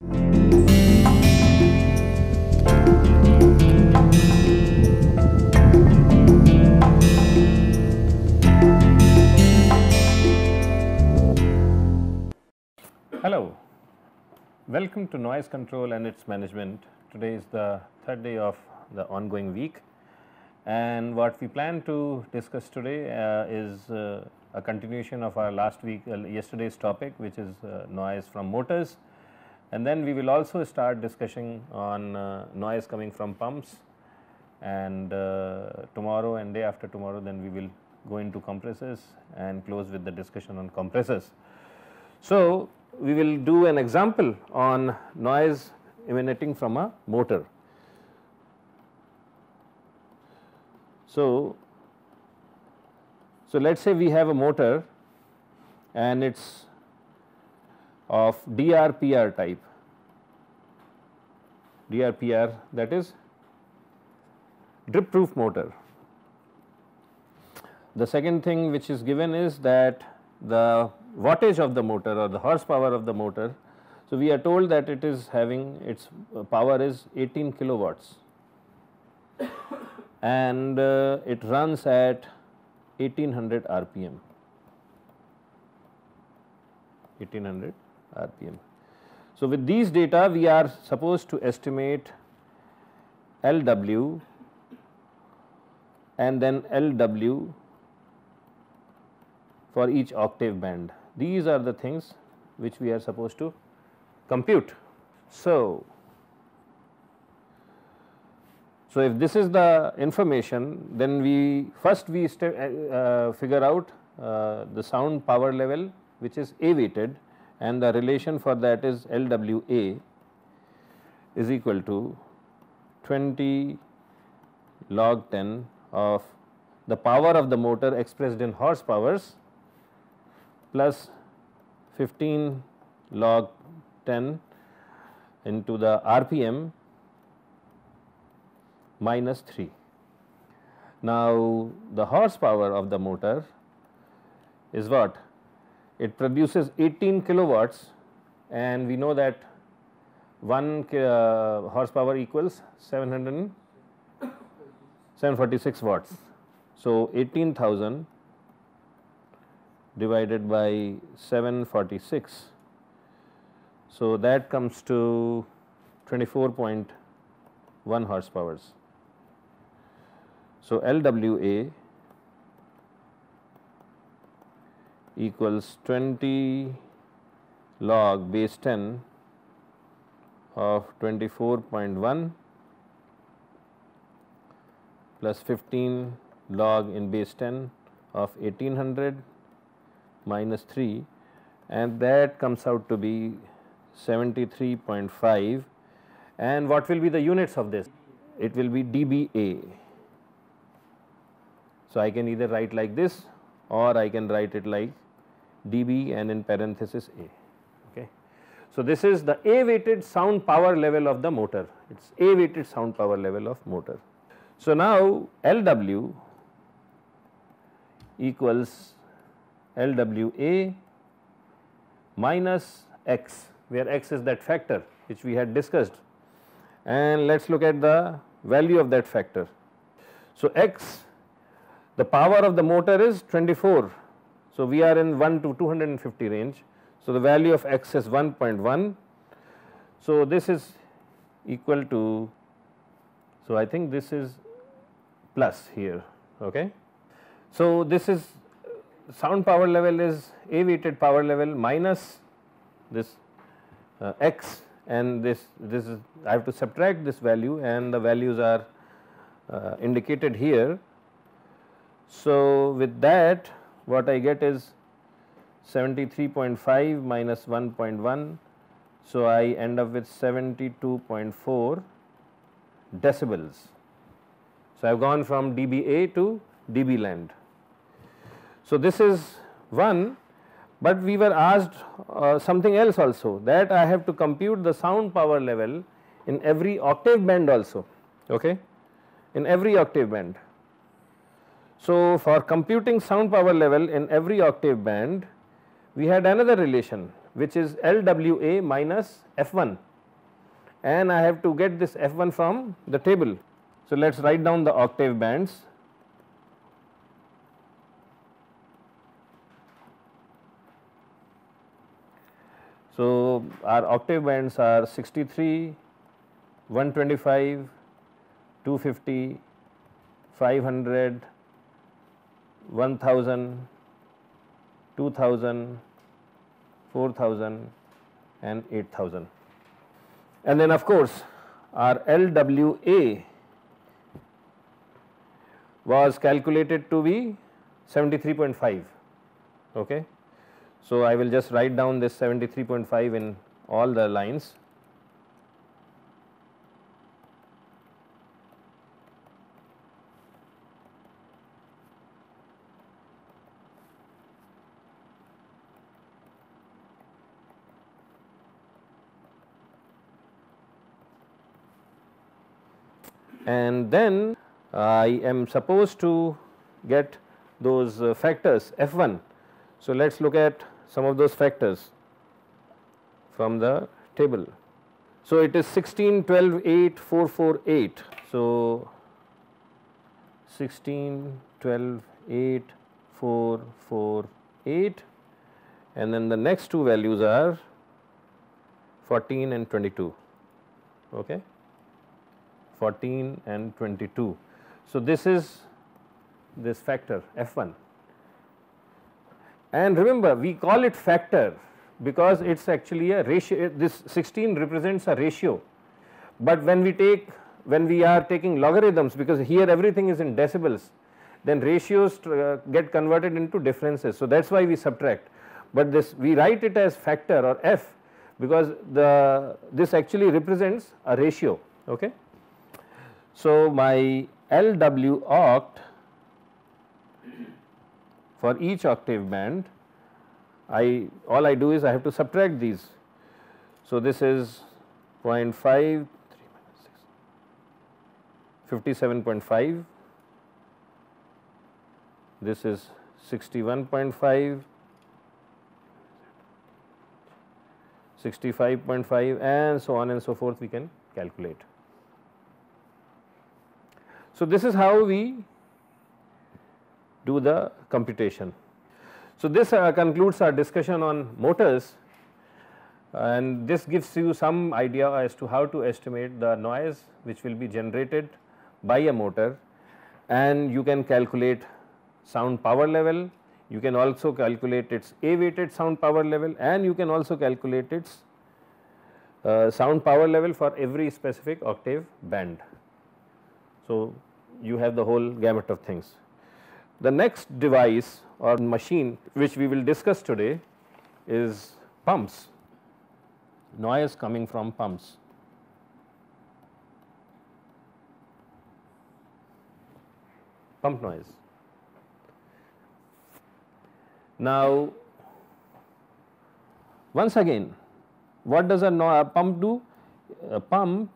Hello, welcome to Noise Control and its Management. Today is the third day of the ongoing week, and what we plan to discuss today is a continuation of our yesterday's topic, which is noise from motors, and then we will also start discussing on noise coming from pumps, and tomorrow and day after tomorrow then we will go into compressors and close with the discussion on compressors. So, we will do an example on noise emanating from a motor. So, let us say we have a motor and it is of DRPR type, DRPR, that is drip proof motor. The second thing which is given is that the wattage of the motor or the horsepower of the motor. So, we are told that it is having its power is 18 kilowatts and it runs at 1800 RPM, 1800 RPM. So, with these data we are supposed to estimate LW and then LW for each octave band. These are the things which we are supposed to compute. So, if this is the information, then we first figure out the sound power level which is A weighted, and the relation for that is LWA is equal to 20 log 10 of the power of the motor expressed in horsepowers plus 15 log 10 into the RPM minus 3. Now, the horsepower of the motor is what? It produces 18 kilowatts, and we know that 1 horsepower equals 746 watts. So, 18,000 divided by 746. So, that comes to 24.1 horsepowers. So, LWA equals 20 log base 10 of 24.1 plus 15 log in base 10 of 1800 minus 3, and that comes out to be 73.5. and what will be the units of this? It will be dBA. So, I can either write like this or I can write it like dB and in parenthesis A. Okay. So, this is the A weighted sound power level of the motor, it is A weighted sound power level of motor. So, now LW equals LWA minus X, where X is that factor which we had discussed, and let us look at the value of that factor. So, X, the power of the motor is 24. So, we are in 1 to 250 range. So, the value of X is 1.1. So, this is equal to, so I think this is plus here. Okay. So, this is sound power level is A weighted power level minus this X, and this is, I have to subtract this value, and the values are indicated here. So, with that what I get is 73.5 minus 1.1. So, I end up with 72.4 decibels. So, I have gone from dBA to dB land. So, this is one, but we were asked something else also, that I have to compute the sound power level in every octave band also, okay, in every octave band. So, for computing sound power level in every octave band, we had another relation, which is LWA minus F1, and I have to get this F1 from the table. So, let us write down the octave bands. So, our octave bands are 63, 125, 250, 500, 1000, 2000, 4000 and 8000. And then of course, our LWA was calculated to be 73.5. Okay. So, I will just write down this 73.5 in all the lines. And then I am supposed to get those factors F1. So, let us look at some of those factors from the table. So, it is 16, 12, 8, 4, 4, 8. So, 16, 12, 8, 4, 4, 8, and then the next two values are 14 and 22. Okay. 14 and 22. So, this is this factor F1, and remember we call it factor because it is actually a ratio. This 16 represents a ratio, but when we are taking logarithms, because here everything is in decibels, then ratios get converted into differences. So, that is why we subtract, but this we write it as factor or F because this actually represents a ratio. Okay. So, my LW oct for each octave band, all I do is I have to subtract these. So, this is 0.5, 57.5, this is 61.5, 65.5 and so on and so forth we can calculate. So, this is how we do the computation. So, this concludes our discussion on motors, and this gives you some idea as to how to estimate the noise which will be generated by a motor, and you can calculate sound power level, you can also calculate its A weighted sound power level, and you can also calculate its sound power level for every specific octave band. So, you have the whole gamut of things. The next device or machine which we will discuss today is pumps, noise coming from pumps. Pump noise. Now, once again, what does a pump do? A pump,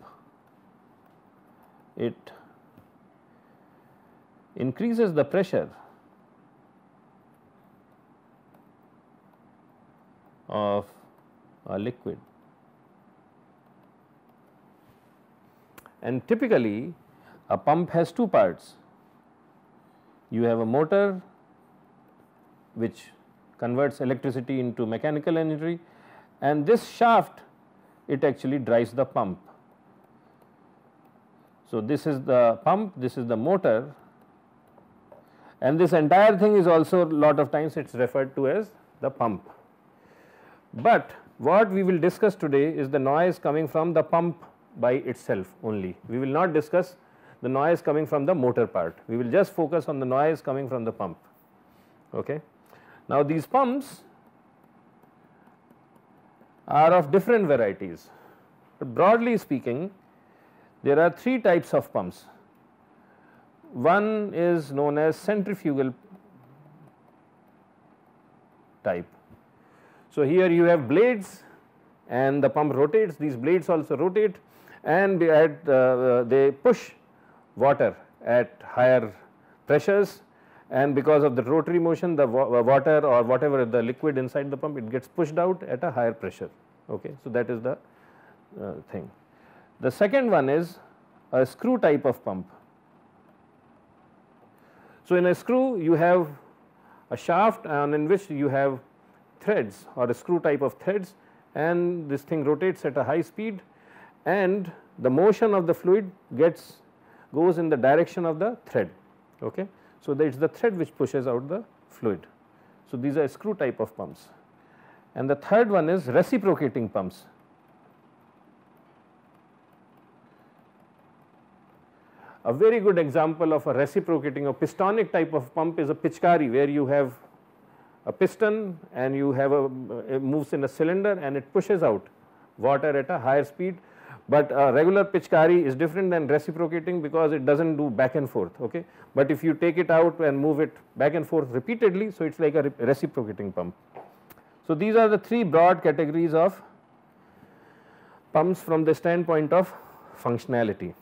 it increases the pressure of a liquid, and typically a pump has two parts. You have a motor which converts electricity into mechanical energy, and this shaft, it actually drives the pump. So, this is the pump, this is the motor, and this entire thing is also lot of times it is referred to as the pump. But what we will discuss today is the noise coming from the pump by itself only. We will not discuss the noise coming from the motor part, we will just focus on the noise coming from the pump. Okay. Now, these pumps are of different varieties, but broadly speaking there are three types of pumps. One is known as centrifugal type. So, here you have blades and the pump rotates, these blades also rotate, and they push water at higher pressures, and because of the rotary motion, the water or whatever the liquid inside the pump, it gets pushed out at a higher pressure. Okay. So, that is the thing. The second one is a screw type of pump. So, in a screw you have a shaft and in which you have threads or a screw type of threads, and this thing rotates at a high speed, and the motion of the fluid goes in the direction of the thread. Okay. So, that is the thread which pushes out the fluid. So, these are screw type of pumps. And the third one is reciprocating pumps. A very good example of a reciprocating or pistonic type of pump is a Pichkari, where you have a piston and you have it moves in a cylinder and it pushes out water at a higher speed. But a regular Pichkari is different than reciprocating because it does not do back and forth. Okay. But if you take it out and move it back and forth repeatedly, so it is like a reciprocating pump. So, these are the three broad categories of pumps from the standpoint of functionality.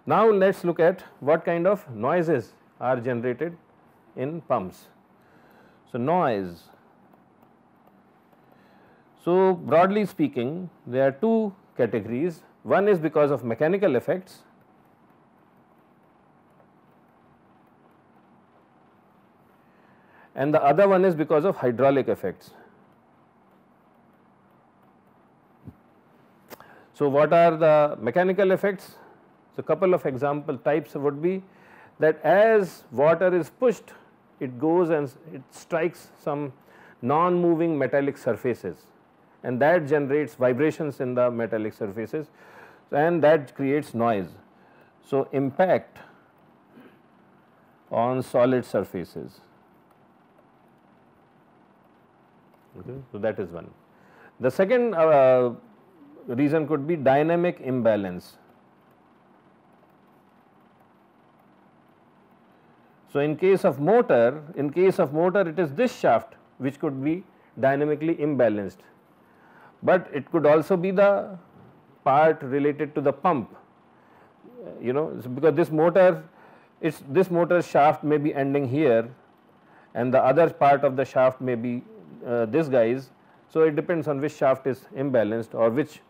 Now, let us look at what kind of noises are generated in pumps. So, noise. So, broadly speaking, there are two categories. One is because of mechanical effects, and the other one is because of hydraulic effects. So, what are the mechanical effects? So, couple of example types would be that as water is pushed, it goes and it strikes some non-moving metallic surfaces, and that generates vibrations in the metallic surfaces, and that creates noise. So, impact on solid surfaces. Okay. So, that is one. The second reason could be dynamic imbalance. So, in case of motor, it is this shaft which could be dynamically imbalanced, but it could also be the part related to the pump, because this motor shaft may be ending here and the other part of the shaft may be this guys. So, it depends on which shaft is imbalanced or which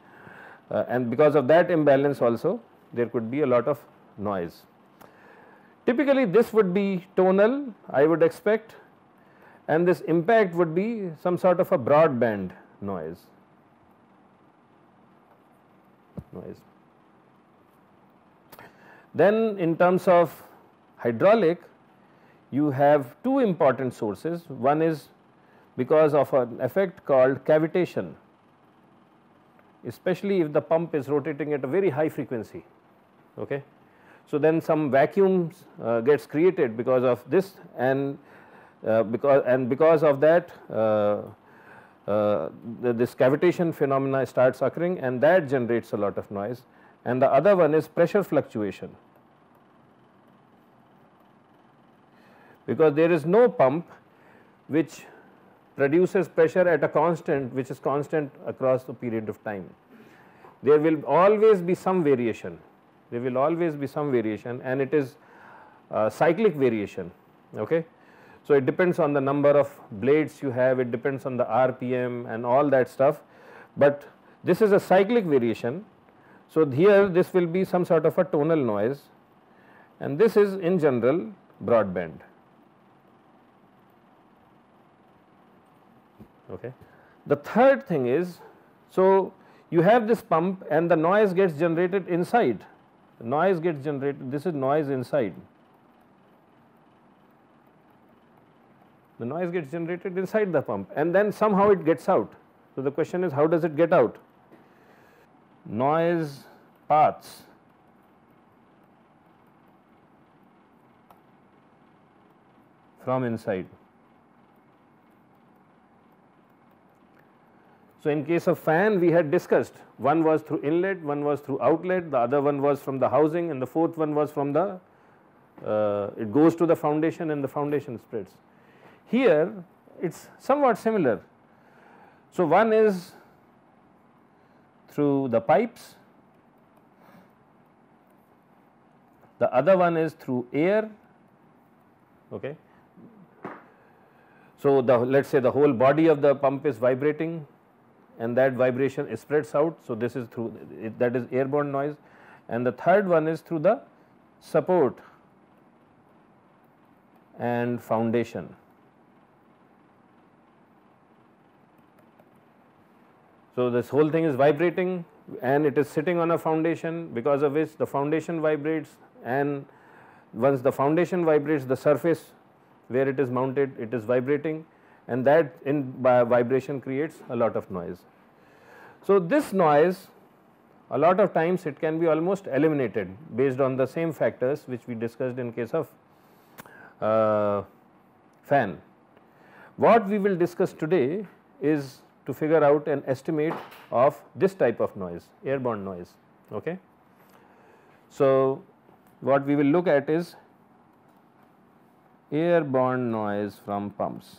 and because of that imbalance also there could be a lot of noise. Typically, this would be tonal, I would expect, and this impact would be some sort of a broadband noise. Then in terms of hydraulic, you have two important sources. One is because of an effect called cavitation, especially if the pump is rotating at a very high frequency. Okay. So, then some vacuums gets created because of this, and because of that this cavitation phenomena starts occurring, and that generates a lot of noise. And the other one is pressure fluctuation, because there is no pump which produces pressure at a constant which is constant across the period of time. There will always be some variation. And it is cyclic variation. Okay. So, it depends on the number of blades you have, it depends on the RPM and all that stuff, but this is a cyclic variation. So, here this will be some sort of a tonal noise, and this is in general broadband. Okay. The third thing is, so you have this pump and the noise gets generated inside. This is noise inside. The noise gets generated inside the pump and then somehow it gets out. So, the question is, how does it get out? Noise paths. From inside. So, in case of fan we had discussed, one was through inlet, one was through outlet, the other one was from the housing, and the fourth one was from the it goes to the foundation and the foundation spreads. Here it is somewhat similar. So, one is through the pipes, the other one is through air, Okay. So, let us say the whole body of the pump is vibrating and that vibration spreads out. So, this is through that is airborne noise, and the third one is through the support and foundation. So, this whole thing is vibrating and it is sitting on a foundation, because of which the foundation vibrates, and once the foundation vibrates, the surface where it is mounted, it is vibrating, and that vibration creates a lot of noise. So, this noise a lot of times it can be almost eliminated based on the same factors which we discussed in case of fan. What we will discuss today is to figure out an estimate of this type of noise, airborne noise. Okay. So, what we will look at is airborne noise from pumps.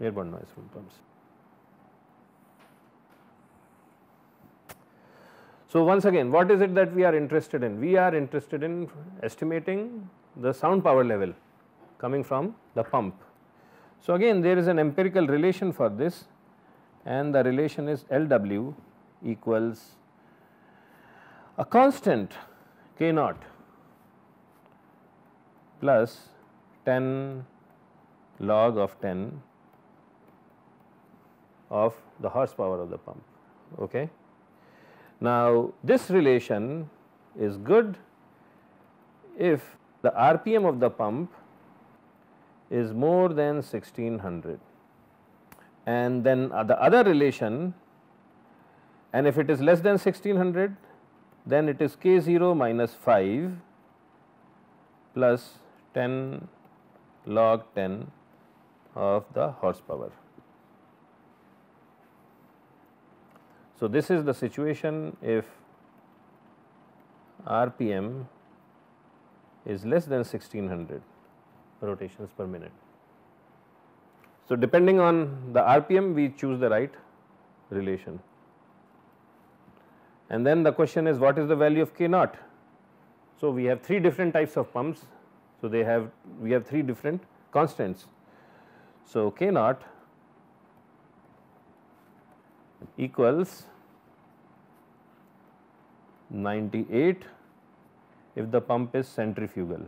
Airborne noise from pumps. So, once again, what is it that we are interested in? We are interested in estimating the sound power level coming from the pump. So, again there is an empirical relation for this, and the relation is LW equals a constant K naught plus 10 log of 10 of the horsepower of the pump. Okay. Now, this relation is good if the RPM of the pump is more than 1600, and then the other relation, and if it is less than 1600, then it is K0 minus 5 plus 10 log 10 of the horsepower. So, this is the situation if RPM is less than 1600 rotations per minute. So, depending on the RPM we choose the right relation, and then the question is what is the value of K naught. So, we have 3 different types of pumps. So, we have 3 different constants. So, K naught equals 98 if the pump is centrifugal,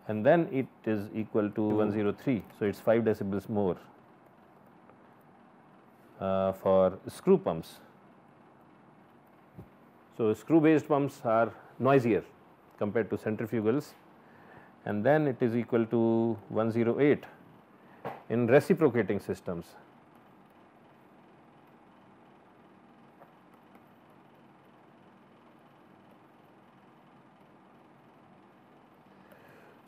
and then it is equal to 103. So, it is 5 decibels more for screw pumps. So, screw based pumps are noisier compared to centrifugals, and then it is equal to 108 in reciprocating systems.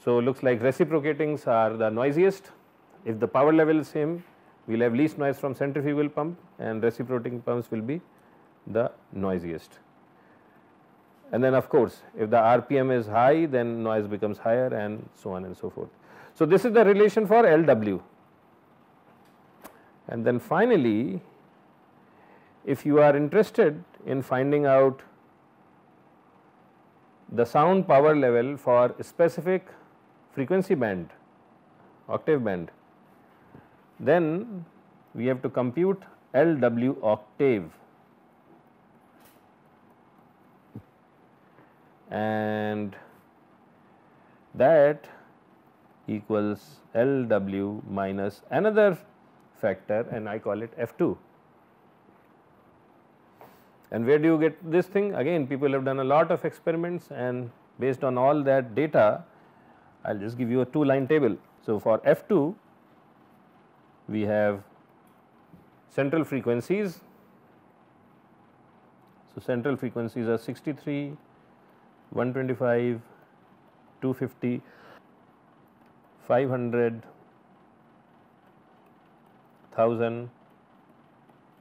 So, looks like reciprocatings are the noisiest. If the power level is same, we will have least noise from centrifugal pump, and reciprocating pumps will be the noisiest. And then of course, if the RPM is high, then noise becomes higher, and so on and so forth. So, this is the relation for LW. And then finally, if you are interested in finding out the sound power level for a specific frequency band, octave band, then we have to compute LW octave, and that equals LW minus another factor, and I call it F2. And where do you get this thing? Again, people have done a lot of experiments, and based on all that data, I will just give you a 2-line table. So, for F2 we have central frequencies. So, central frequencies are 63, 125, 250, 500, 1000,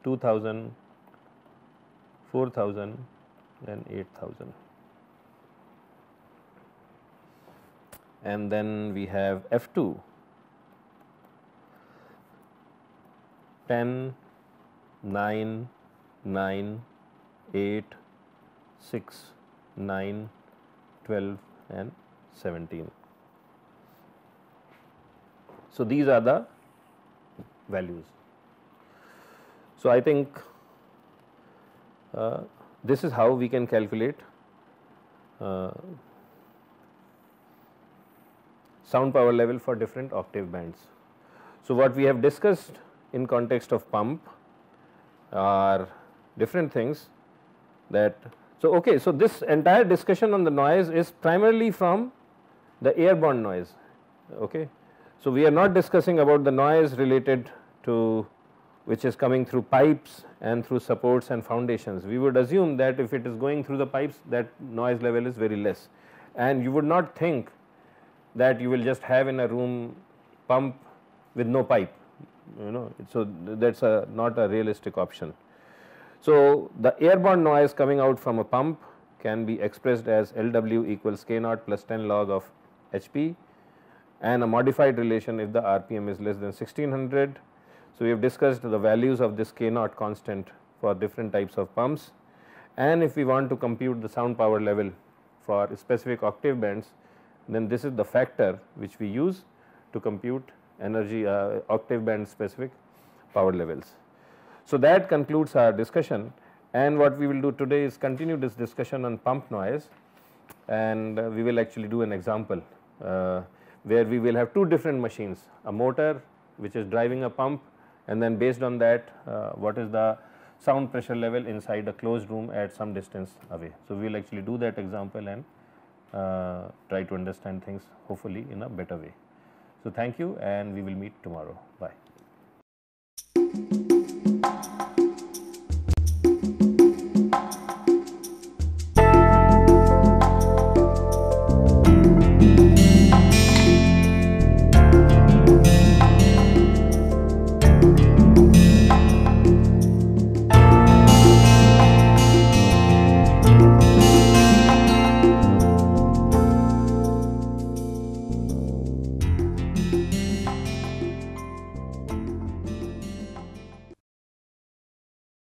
2000, 4000 and 8000. and then we have F2 10, 9, 9, 8, 6, 9, 12 and 17. So, these are the values. So, I think this is how we can calculate sound power level for different octave bands. So, what we have discussed in context of pump are different things that. So, okay, so this entire discussion on the noise is primarily from the airborne noise. Okay. So, we are not discussing about the noise related to which is coming through pipes and through supports and foundations. We would assume that if it is going through the pipes, that noise level is very less, and you would not think that you will just have in a room pump with no pipe, you know. So, that is not a realistic option. So, the airborne noise coming out from a pump can be expressed as Lw equals K naught plus 10 log of Hp, and a modified relation if the RPM is less than 1600. So, we have discussed the values of this K naught constant for different types of pumps, and if we want to compute the sound power level for specific octave bands, then this is the factor which we use to compute energy octave band specific power levels. So, that concludes our discussion, and what we will do today is continue this discussion on pump noise, and we will actually do an example where we will have two different machines, a motor which is driving a pump, and then based on that what is the sound pressure level inside a closed room at some distance away. So, we will actually do that example and try to understand things hopefully in a better way. So, thank you, and we will meet tomorrow. Bye.